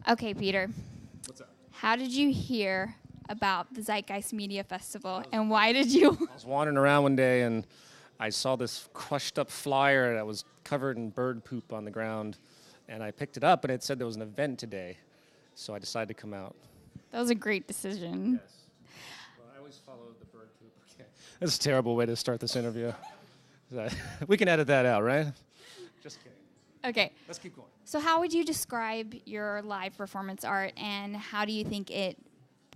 Okay, Peter, What's up? how did you hear about the Zeitgeist Media Festival, and why did you? I was wandering around one day and I saw this crushed up flyer that was covered in bird poop on the ground. And I picked it up and it said there was an event today. So I decided to come out. That was a great decision. Yes. Well, I always follow the bird poop. Okay. That's a terrible way to start this interview. We can edit that out, right? Just kidding. Okay, Let's keep going. so how would you describe your live performance art, and how do you think it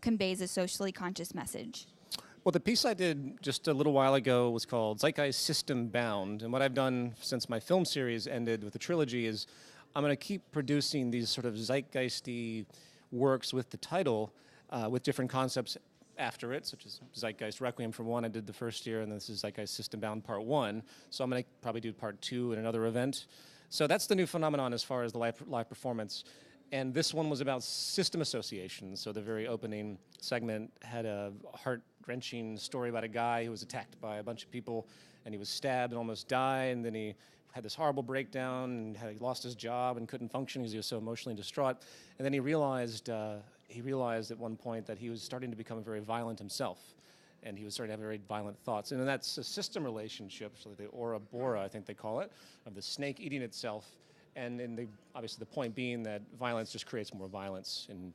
conveys a socially conscious message? Well, the piece I did just a little while ago was called Zeitgeist System Bound. And what I've done since my film series ended with the trilogy is I'm going to keep producing these sort of zeitgeisty works with the title, with different concepts after it, such as Zeitgeist Requiem for one, I did the first year, and this is Zeitgeist System Bound Part 1. So I'm going to probably do Part 2 in another event. So that's the new phenomenon as far as the live performance. And this one was about system association. So the very opening segment had a heart-wrenching story about a guy who was attacked by a bunch of people, and he was stabbed and almost died, and then he had this horrible breakdown and had lost his job and couldn't function because he was so emotionally distraught. And then he realized at one point that he was starting to become very violent himself, and he was starting to have very violent thoughts. And then that's a system relationship, so the Ouroboros, I think they call it, of the snake eating itself. And obviously the point being that violence just creates more violence. And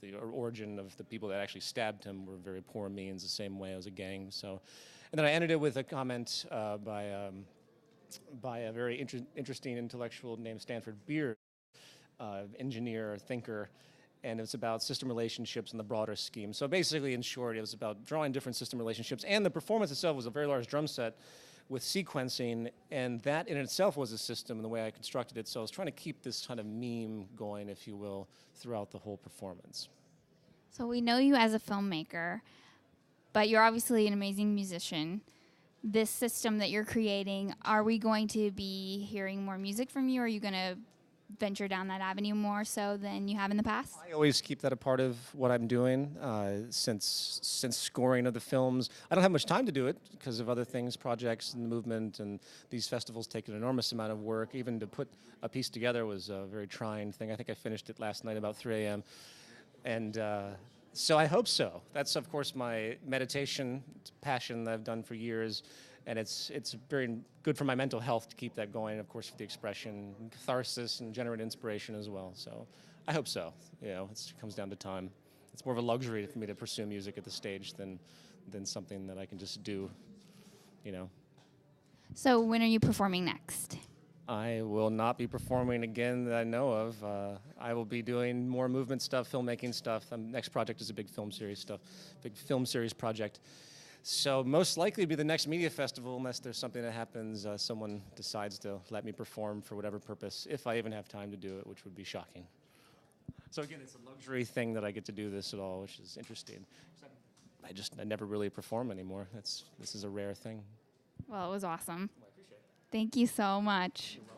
the origin of the people that actually stabbed him were very poor means, the same way as a gang. So, and then I ended it with a comment by a very interesting intellectual named Stanford Beard, engineer, thinker, and it's about system relationships in the broader scheme. So basically, in short, it was about drawing different system relationships, and the performance itself was a very large drum set with sequencing, and that in itself was a system in the way I constructed it. So I was trying to keep this kind of meme going, if you will, throughout the whole performance. So we know you as a filmmaker, but you're obviously an amazing musician. This system that you're creating, are we going to be hearing more music from you, or are you going to venture down that avenue more so than you have in the past? I always keep that a part of what I'm doing since scoring of the films. I don't have much time to do it because of other things, projects and the movement, and these festivals take an enormous amount of work. Even to put a piece together was a very trying thing. I think I finished it last night about 3 a.m. And so I hope so. That's, of course, my meditation passion that I've done for years. And it's very good for my mental health to keep that going, of course, for the expression, catharsis, and generate inspiration as well. So I hope so. It comes down to time. It's more of a luxury for me to pursue music at the stage than something that I can just do. So when are you performing next? I will not be performing again that I know of. I will be doing more movement stuff, filmmaking stuff. The next project is a big film series project. So most likely it'll be the next media festival, unless there's something that happens, someone decides to let me perform for whatever purpose, if I even have time to do it, which would be shocking. So again, it's a luxury thing that I get to do this at all, which is interesting. I never really perform anymore. This is a rare thing. Well, it was awesome. Well, I appreciate it. Thank you so much. You're welcome.